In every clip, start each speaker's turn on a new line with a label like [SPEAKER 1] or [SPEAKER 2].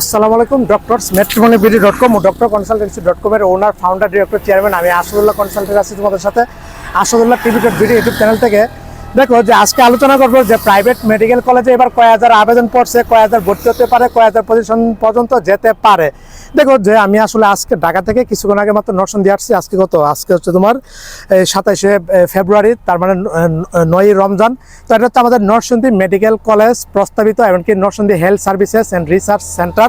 [SPEAKER 1] আসসালামু আলাইকুম। Doctors matrimonyBD.com ও doctor কনসালটেন্সি.com এর ওনার, ফাউন্ডার, ডিরেক্টর, চেয়ারম্যান আমি আসাদুল্লাহ কনসালটেন্ট আছি তোমাদের সাথে আসাদুল্লাহ টিভি.ভিডিও ইউটিউব চ্যানেল থেকে। দেখো যে আজকে আলোচনা করবো যে প্রাইভেট মেডিকেল কলেজে এবার কয় হাজার আবেদন পড়ছে, কয় হাজার ভর্তি হতে পারে, কয় হাজার পজিশন পর্যন্ত যেতে পারে। দেখো যে আমি আসলে আজকে ঢাকা থেকে কিছুক্ষণ আগে মাত্র নরসিংদী আসছি। আজকে হচ্ছে তোমার 27শে ফেব্রুয়ারি, তার মানে 9ই রমজান। তো এটা হচ্ছে আমাদের নরসিংদী মেডিকেল কলেজ প্রস্তাবিত, এমনকি Narsingdi health services and research centre.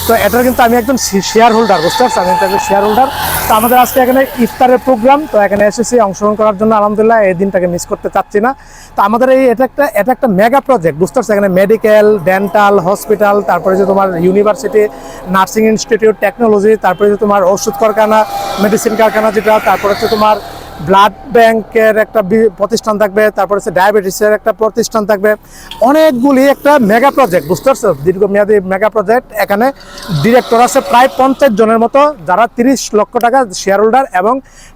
[SPEAKER 1] তো এটার কিন্তু আমি একজন শেয়ার হোল্ডার, বুঝতে পারছি, আমি একজন শেয়ার হোল্ডার। তো আমাদের আজকে এখানে ইফতারের প্রোগ্রাম, তো এখানে এসেছি অংশগ্রহণ করার জন্য। আলহামদুলিল্লাহ এই দিনটাকে মিস করতে চাচ্ছি না। তো আমাদের এটা একটা মেগা প্রজেক্ট, বুঝতে পারছি। এখানে মেডিকেল, ডেন্টাল, হসপিটাল, তারপরে যে তোমার ইউনিভার্সিটি, নার্সিং ইনস্টিটিউট, টেকনোলজি, তারপরে যে তোমার ওষুধ কারখানা, মেডিসিন কারখানা যেটা, তারপর হচ্ছে তোমার ব্লাড ব্যাংকের একটা প্রতিষ্ঠান থাকবে, তারপর হচ্ছে ডায়াবেটিসের একটা প্রতিষ্ঠান থাকবে। অনেকগুলি একটা মেগা প্রজেক্ট, বুঝতে পারছো, দীর্ঘমেয়াদী মেগা প্রজেক্ট। এখানে ডিরেক্টর আছে প্রায় 50 জনের মতো, যারা 30 লক্ষ টাকা শেয়ার হোল্ডার, এবং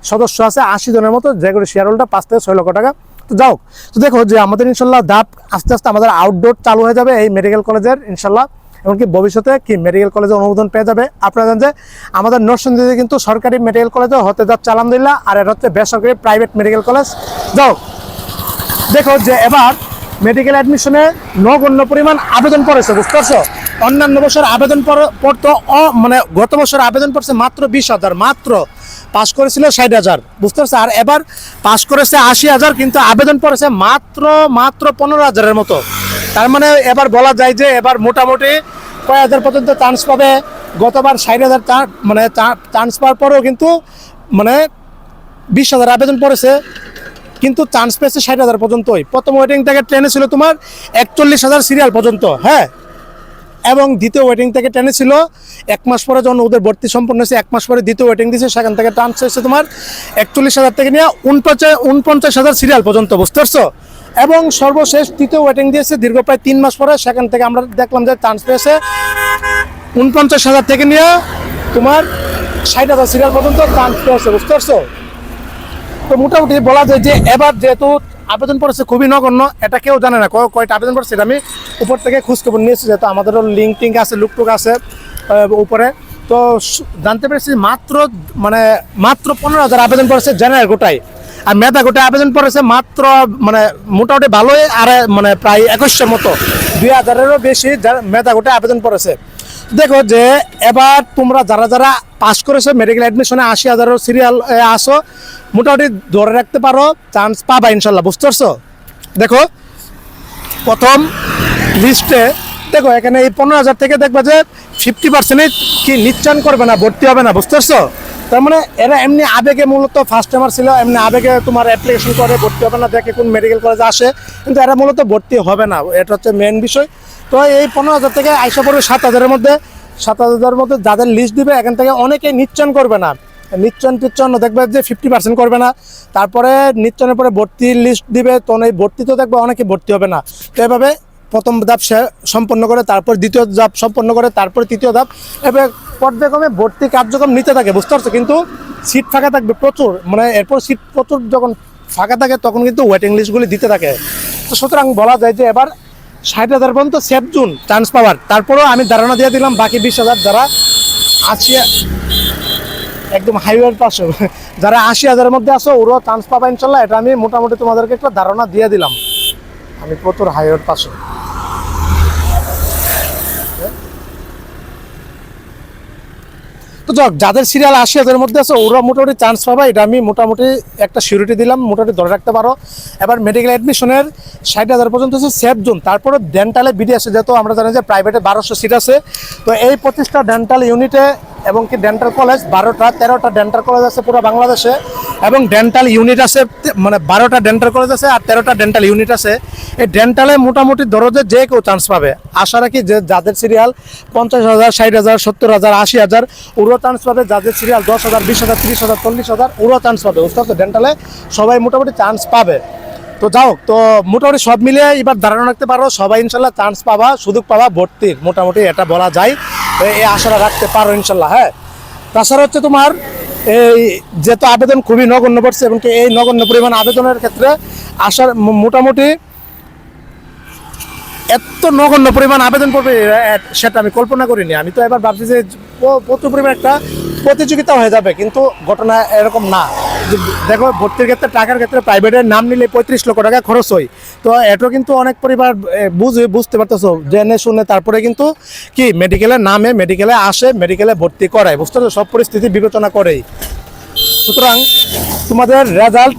[SPEAKER 1] সদস্য আছে 80 জনের মতো, যেগুলো শেয়ার হোল্ডার 5 থেকে 6 লক্ষ টাকা। তো যাও, তো দেখো যে আমাদের ইনশাল্লাহ ধাপ আস্তে আস্তে আমাদের আউটডোর চালু হয়ে যাবে এই মেডিকেল কলেজের, ইনশাল্লাহ। এমনকি ভবিষ্যতে কি মেডিকেল কলেজে অনুমোদন পেয়ে যাবে। আপনারা জানেন যে আমাদের নরসিংদীতে কিন্তু সরকারি মেডিকেল কলেজও হতে যাচ্ছে আলহামদুলিল্লাহ, আর এটা হচ্ছে বেসরকারি প্রাইভেট মেডিকেল কলেজ। যাও দেখো যে এবার মেডিকেল অ্যাডমিশনে নগণ্য পরিমাণ আবেদন পড়েছে, বুঝতে পারছো। অন্যান্য বছর আবেদন পড়তো মানে গত বছর আবেদন পড়ছে মাত্র 20,000, মাত্র পাস করেছিল 60,000, বুঝতে পারছো। আর এবার পাস করেছে 80,000, কিন্তু আবেদন পড়েছে মাত্র 15,000-এর মতো। তার মানে এবার বলা যায় যে এবার মোটামুটি কয় হাজার পর্যন্ত চান্স পাবে। গতবার 60,000 মানে চান্স পাওয়ার পরেও কিন্তু মানে 20,000 আবেদন পড়েছে, কিন্তু চান্স পেয়েছে 60,000 পর্যন্তই। প্রথম ওয়েটিং থেকে ট্রেনে ছিল তোমার 41,000 সিরিয়াল পর্যন্ত, হ্যাঁ। এবং দ্বিতীয় ওয়েটিং থেকে ট্রেনে ছিল 1 মাস পরে, যখন ওদের ভর্তি সম্পন্ন হয়েছে 1 মাস পরে দ্বিতীয় ওয়েটিং দিয়েছে, সেখান থেকে চান্স হয়েছে তোমার 41,000 থেকে নিয়ে 49,000 সিরিয়াল পর্যন্ত, বুঝতে পারছো। এবং সর্বশেষ তৃতীয় ওয়েটিং দিয়েছে দীর্ঘ প্রায় 3 মাস পরে, সেখান থেকে আমরা দেখলাম যে চান্স পেয়েছে 49,000 থেকে নিয়ে তোমার 60,000 সিরিয়াল পর্যন্ত চান্স পেয়েছে, বুঝতে পারছো। তো মোটামুটি বলা যায় যে এবার যেহেতু আবেদন পড়েছে খুবই নগণ্য, এটা কেউ জানে না কয়টা আবেদন পড়ছে। এটা আমি উপর থেকে খোঁজখবর নিয়েছি, যেহেতু আমাদেরও লিঙ্ক আছে, লুকটুক আছে উপরে। তো জানতে পেরেছি মাত্র 15,000 আবেদন পড়েছে জেনারেল গোটায়, আর মেধা গোটায় আবেদন পড়েছে মাত্র মোটামুটি ভালোই, আর প্রায় 2100 মতো, 2,000-এরও বেশি মেধা গোটায় আবেদন পড়েছে। দেখো যে এবার তোমরা যারা পাস করেছো মেডিকেল অ্যাডমিশনে 80,000 সিরিয়াল আসো, মোটামুটি ধরে রাখতে পারো চান্স পাবা ইনশাল্লাহ, বুঝতে পারছো। দেখো প্রথম লিস্টে দেখো এখানে এই 15,000 থেকে দেখবা যে 50% কি নিশ্চয়ন করবে না, ভর্তি হবে না, বুঝতে পারছো। তার মানে এরা এমনি আবেগে, মূলত ফার্স্ট টাইমার ছিল, এমনি আবেগে তোমার অ্যাপ্লিকেশন করে ভর্তি হবে না, দেখে কোন মেডিকেল কলেজে আসে, কিন্তু এরা মূলত ভর্তি হবে না, এটা হচ্ছে মেন বিষয়। তো এই 15,000 থেকে আইসা পড়বে 7,000-এর মধ্যে। 7,000-এর মধ্যে যাদের লিস্ট দিবে, এখান থেকে অনেকেই নিশ্চয়ন করবে না, নিশ্চয়ন দেখবে যে 50% করবে না। তারপরে নিশ্চয়নের পরে ভর্তির লিস্ট দিবে, তো এই ভর্তি তো দেখবে অনেকে ভর্তি হবে না। তো এভাবে প্রথম ধাপ সম্পন্ন করে, তারপর দ্বিতীয় ধাপ সম্পন্ন করে, তারপর তৃতীয় ধাপ, এবার পর্যায়ক্রমে ভর্তি কার্যক্রম নিতে থাকে, বুঝতে পারছো। কিন্তু সিট ফাঁকা থাকবে প্রচুর, মানে এরপর সিট প্রচুর যখন ফাঁকা থাকে তখন কিন্তু ওয়েটিং লিস্টগুলি দিতে থাকে। তো সুতরাং বলা যায় যে এবার 60,000 পর্যন্ত সেফ জোন চান্স পাওয়ার। তারপরেও আমি ধারণা দিয়ে দিলাম বাকি 20,000 যারা একদম হাইওয়ের পাশে, যারা 80,000-এর মধ্যে আসো, ওরাও চান্স পাবা ইনশাল্লাহ। এটা আমি মোটামুটি তোমাদেরকে একটা ধারণা দিয়ে দিলাম। আমি প্রচুর হাইওয়ের পাশে। তো যাদের সিরিয়াল 80,000-এর মধ্যে আছে, ওরা মোটামুটি চান্স পাবা, এটা আমি মোটামুটি একটা সিউরিটি দিলাম, মোটামুটি ধরে রাখতে পারো। এবার মেডিকেল অ্যাডমিশনের 60,000 পর্যন্ত হচ্ছে সেফ জোন। তারপরে ডেন্টালে বিডি আছে, যেহেতু আমরা জানি যে প্রাইভেটে 1200 সিট আছে। তো এই 25টা ডেন্টাল ইউনিটে এবং কি ডেন্টাল কলেজ 13টা ডেন্টাল কলেজ আছে পুরো বাংলাদেশে, এবং ডেন্টাল ইউনিট আছে মানে 12টা ডেন্টাল কলেজ আছে আর 13টা ডেন্টাল ইউনিট আছে। এই ডেন্টালে মোটামুটি ধরো যে কেউ চান্স পাবে। আশা রাখি যে যাদের সিরিয়াল 50,000, 60,000, 70,000, 80,000, ওরাও চান্স পাবে। যাদের সিরিয়াল 10,000, 20,000, 30,000, 40,000, ওরাও চান্স পাবে, বুঝতে পারছো। ডেন্টালে সবাই মোটামুটি চান্স পাবে। তো যাও, তো মোটামুটি সব মিলিয়ে এবার ধারণা রাখতে পারো সবাই ইনশাল্লাহ চান্স পাবা, সুযোগ পাবা ভর্তির, মোটামুটি এটা বলা যায়। এই আশাটা রাখতে পারো ইনশাল্লাহ, হ্যাঁ। তাছাড়া হচ্ছে তোমার এই যেহেতু আবেদন খুবই নগণ্য পড়ছে, এবং এই নগণ্য পরিমাণ আবেদনের ক্ষেত্রে আসার মোটামুটি এত নগণ্য পরিমাণ আবেদন করবে সেটা আমি কল্পনা করিনি। আমি তো এবার ভাবছি যে প্রচুর পরিমাণ একটা প্রতিযোগিতা হয়ে যাবে, কিন্তু ঘটনা এরকম না। দেখো ভর্তির ক্ষেত্রে টাকার ক্ষেত্রে প্রাইভেটের নাম নিলে 35 লক্ষ টাকা খরচ হয়, তো এটা কিন্তু অনেক পরিবার বুঝতে পারতেছো, জেনে শুনে তারপরে কিন্তু কি মেডিকেলের নামে মেডিকেলে আসে, মেডিকেলে ভর্তি করায়, বুঝতে পারছো, সব পরিস্থিতি বিবেচনা করেই। সুতরাং তোমাদের রেজাল্ট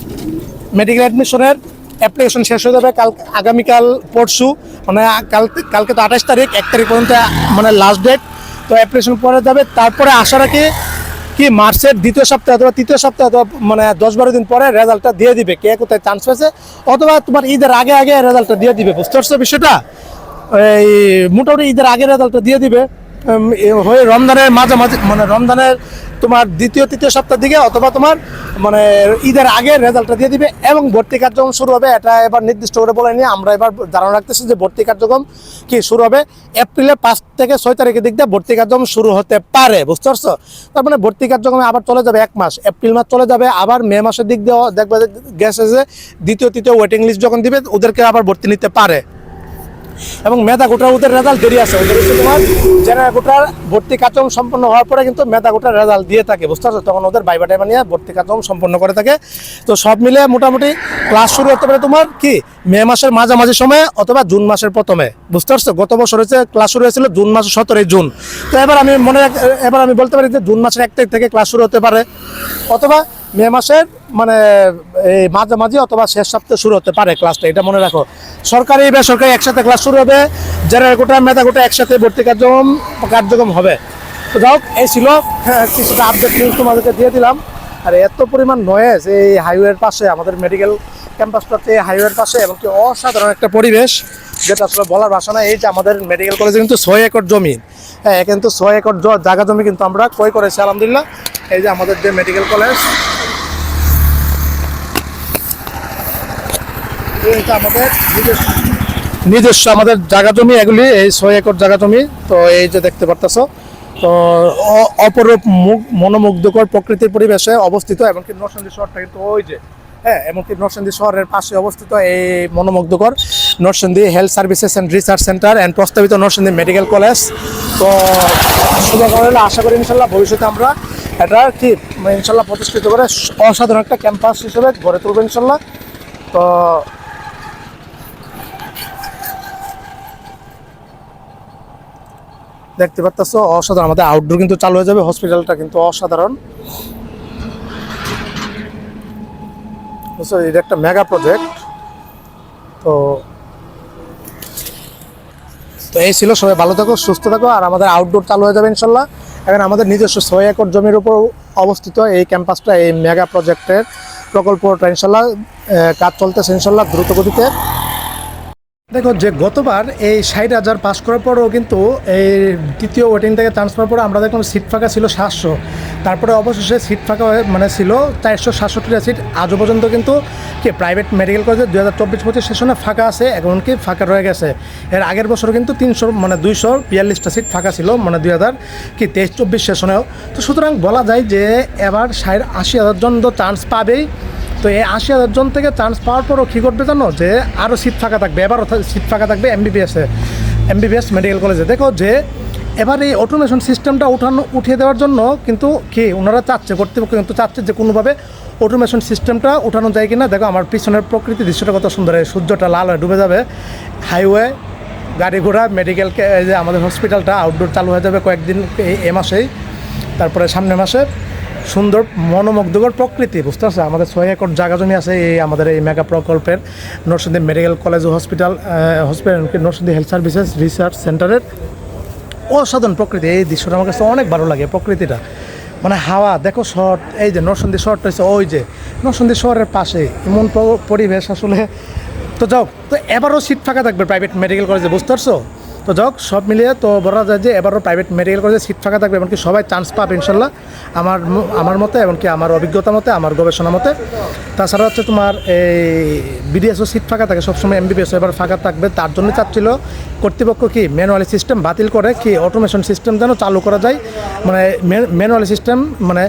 [SPEAKER 1] মেডিকেল অ্যাডমিশনের অ্যাপ্লিকেশন শেষ হয়ে যাবে আগামীকাল পরশু, মানে কালকে তো 28 তারিখ, 1 তারিখ পর্যন্ত মানে লাস্ট ডেট। তো অ্যাপ্লিকেশন পরে যাবে, তারপরে আশা রাখি কি মার্চের দ্বিতীয় সপ্তাহে অথবা তৃতীয় সপ্তাহে অথবা মানে 10-12 দিন পরে রেজাল্টটা দিয়ে দিবে, কে কোথায় চান্স পেয়েছে, অথবা তোমার ঈদের আগে আগে রেজাল্টটা দিয়ে দিবে, বুঝতে পারছো বিষয়টা। এই মোটামুটি ঈদের আগে রেজাল্টটা দিয়ে দিবে, হয়ে রমজানের মাঝামাঝি, মানে রমজানের তোমার দ্বিতীয় তৃতীয় সপ্তাহ দিকে, অথবা তোমার মানে ঈদের আগে রেজাল্টটা দিয়ে দিবে। এবং ভর্তি কার্যক্রম শুরু হবে, এটা এবার নির্দিষ্ট করে বলে নিয়ে আমরা এবার ধারণা রাখতেছি যে ভর্তি কার্যক্রম কি শুরু হবে এপ্রিলের 5 থেকে 6 তারিখের দিক দিয়ে ভর্তি কার্যক্রম শুরু হতে পারে, বুঝতে পারছো। তার মানে ভর্তি কার্যক্রমে আবার চলে যাবে 1 মাস, এপ্রিল মাস চলে যাবে, আবার মে মাসের দিক দিয়ে দেখবে গেছে যে দ্বিতীয় তৃতীয় ওয়েটিং লিস্ট যখন দিবে ওদেরকে আবার ভর্তি নিতে পারে। এবং মেধা কোটার ওদের রেজাল্ট দেরি আছে, ওদের হচ্ছে তোমার জেনারেল কোটার ভর্তি কার্যক্রম সম্পন্ন হওয়ার পরে কিন্তু মেধা কোটার রেজাল্ট দিয়ে থাকে, বুঝতে পারছো, তখন ওদের ভাইবা টাইবা নিয়ে ভর্তি কার্যক্রম সম্পন্ন করে থাকে। তো সব মিলে মোটামুটি ক্লাস শুরু হতে পারে তোমার কি মে মাসের মাঝামাঝি সময়ে অথবা জুন মাসের প্রথমে, বুঝতে পারছো। গত বছর হচ্ছে ক্লাস শুরু হয়েছিল জুন মাসের 17 জুন। তো এবার আমি বলতে পারি যে জুন মাসের 1 তারিখ থেকে ক্লাস শুরু হতে পারে, অথবা মে মাসের মানে এই মাঝামাঝি অথবা শেষ সপ্তাহে শুরু হতে পারে ক্লাসটা, এটা মনে রাখো। সরকারি বেসরকারি একসাথে ক্লাস শুরু হবে, জেনারেল কোটা মেধা কোটা একসাথে ভর্তি কার্যক্রম হবে। তো যাই হোক, এই ছিল কিছুটা আপডেট নিউজ তোমাদেরকে দিয়ে দিলাম। আর এত পরিমাণ নয়েজ এই হাইওয়ের পাশে, আমাদের মেডিকেল ক্যাম্পাসটাতে হাইওয়ের পাশে, এবং কি অসাধারণ একটা পরিবেশ, যেটা আসলে বলার ভাষা না। এই যে আমাদের মেডিকেল কলেজে কিন্তু 6 একর জমি, হ্যাঁ কিন্তু 6 একর জায়গা জমি কিন্তু আমরা ক্রয় করেছি আলহামদুলিল্লাহ। এই যে আমাদের যে মেডিকেল কলেজ, আমাদের নিজস্ব আমাদের জায়গা জমি এগুলি, এই 6 একর জায়গা জমি। তো এই যে দেখতে পারতেছো, তো অপরূপ মনোমুগ্ধকর প্রকৃতির পরিবেশে অবস্থিত, এমনকি নরসিংদী শহরটা কিন্তু ওই যে, হ্যাঁ এমনকি নরসিংদী শহরের পাশে অবস্থিত এই মনোমুগ্ধকর Narsingdi health services and research centre and প্রস্তাবিত নরসিংদী মেডিকেল কলেজ। তো শুভকামনা, আশা করি ইনশাল্লাহ ভবিষ্যতে আমরা এটা কি ইনশাল্লাহ প্রতিষ্ঠিত করে অসাধারণ একটা ক্যাম্পাস হিসেবে গড়ে তুলবো ইনশাল্লাহ। তো দেখতে পাচ্ছ অসাধারণ, আমাদের আউটডোর কিন্তু চালু হয়ে যাবে, হসপিটালটা কিন্তু অসাধারণ, বুঝছো, এটা একটা মেগা প্রজেক্ট। তো এই ছিল, সবাই ভালো থাকো সুস্থ থাকো। আর আমাদের আউটডোর চালু হয়ে যাবে ইনশাল্লাহ। এখন আমাদের নিজস্ব 6 একর জমির উপর অবস্থিত এই ক্যাম্পাসটা, এই মেগা প্রজেক্টের প্রকল্পটা ইনশাল্লাহ কাজ চলতেছে ইনশাল্লাহ দ্রুত গতিতে। দেখো যে গতবার এই 60,000 পাস করার পরেও কিন্তু এই দ্বিতীয় ওয়েটিং থেকে চান্স পাওয়ার পরে আমরা দেখলাম সিট ফাঁকা ছিল 700, তারপরে অবশেষে সিট ফাঁকা মানে ছিল 467টা সিট আজও পর্যন্ত কিন্তু কি প্রাইভেট মেডিকেল কলেজে 2024-25 সেশনে ফাঁকা আছে, এমনকি ফাঁকা রয়ে গেছে। এর আগের বছর কিন্তু 242টা সিট ফাঁকা ছিল, মানে 2023-24 সেশনেও। তো সুতরাং বলা যায় যে এবার 80,000 জন তো চান্স পাবেই। তো এই 80,000 জন থেকে চান্স পাওয়ার পরও কী করবে জানো, যে আরও সিট ফাঁকা থাকবে, এবারও সিট ফাঁকা থাকবে এমবিবিএস মেডিকেল কলেজে। দেখো যে এবার এই অটোমেশন সিস্টেমটা উঠিয়ে দেওয়ার জন্য কিন্তু কি ওনারা চাচ্ছে, কর্তৃপক্ষ কিন্তু চাচ্ছে যে কোনোভাবে অটোমেশন সিস্টেমটা উঠানো যায় কিনা। দেখো আমার পিছনের প্রকৃতি দৃশ্যটা কত সুন্দর, এই সূর্যটা লাল হয়ে ডুবে যাবে, হাইওয়ে গাড়ি ঘোড়া, মেডিকেলকে যে আমাদের হসপিটালটা আউটডোর চালু হয়ে যাবে কয়েকদিন এই মাসেই, তারপরে সামনের মাসে। সুন্দর মনোমুগ্ধকর প্রকৃতি, বুঝতে পারছো। আমাদের 6 একর জায়গা জমি আছে এই আমাদের এই মেগা প্রকল্পের নরসিংদী মেডিকেল কলেজ ও hospital Narsingdi health services research সেন্টারের অসাধারণ প্রকৃতি। এই দৃশ্যটা আমার কাছে অনেক ভালো লাগে, প্রকৃতিটা মানে হাওয়া দেখো, শহর এই যে নরসিংদী শহরটা হচ্ছে ওই যে নরসিংদী শহরের পাশে, এমন পরিবেশ আসলে। তো যাও, তো এবারও সিট ফাঁকা থাকবে প্রাইভেট মেডিকেল কলেজে, বুঝতে পারছো। তো যাক সব মিলিয়ে তো বলা যায় যে এবারও প্রাইভেট মেডিকেল কলেজে সিট ফাঁকা থাকবে, এমনকি সবাই চান্স পাবে ইনশাল্লাহ আমার মতে, এমনকি আমার অভিজ্ঞতা মতে, আমার গবেষণা মতে। তাছাড়া হচ্ছে তোমার এই বিডিএসও সিট ফাঁকা থাকে সবসময়, এমবিবিএস এবার ফাঁকা থাকবে। তার জন্য চাচ্ছিল কর্তৃপক্ষ কি ম্যানুয়ালি সিস্টেম বাতিল করে কি অটোমেশন সিস্টেম যেন চালু করা যায়, মানে ম্যানুয়ালি সিস্টেম মানে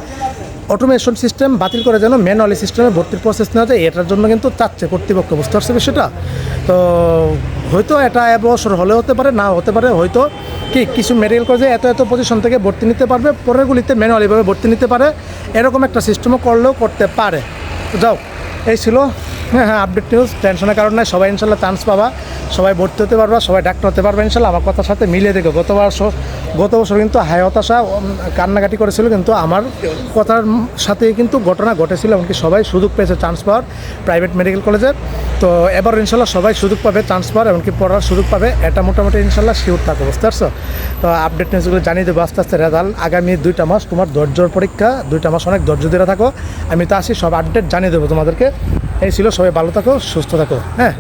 [SPEAKER 1] অটোমেশন সিস্টেম বাতিল করে যেন ম্যানুয়ালি সিস্টেমে ভর্তির প্রসেস নেওয়া যায়, এটার জন্য কিন্তু চাচ্ছে কর্তৃপক্ষ, বুঝতে পারছে বিষয়টা। তো হয়তো এটা এবছর হলে হতে পারে, না হতে পারে, হয়তো কি কিছু মেডিকেল কলেজে এত পজিশন থেকে ভর্তি নিতে পারবে, পরেরগুলিতে ম্যানুয়ালিভাবে ভর্তি নিতে পারে, এরকম একটা সিস্টেমও করলেও করতে পারে। তো যাও, এই ছিল আপডেট নিউজ। টেনশনের কারণ নাই, সবাই ইনশাল্লাহ চান্স পাবা, সবাই ভর্তি হতে পারবা, সবাই ডাক্তার হতে পারবে ইনশাল্লাহ। আমার কথার সাথে মিলিয়ে দেখো, গত বছর কিন্তু হাই হতাশা কান্নাকাটি করেছিল, কিন্তু আমার কথার সাথে কিন্তু ঘটনা ঘটেছিল, এমনকি সবাই সুযোগ পেয়েছে চান্স পাওয়ার প্রাইভেট মেডিকেল কলেজে। তো এবার ইনশাল্লাহ সবাই সুযোগ পাবে চান্স পাওয়ার, এমনকি পড়ার সুযোগ পাবে, এটা মোটামুটি ইনশাল্লাহ শিওর থাকো, বুঝতে পারছো? তো আপডেট নিউজগুলো জানিয়ে দেবো আস্তে আস্তে। রেজাল্ট আগামী 2টা মাস, তোমার ধৈর্যর পরীক্ষা, 2টা মাস অনেক ধৈর্য ধরে থাকো। আমি তো আসি, সব আপডেট জানিয়ে দেবো তোমাদেরকে। এই ছিল, সবাই ভালো থাকো, সুস্থ থাকো, হ্যাঁ।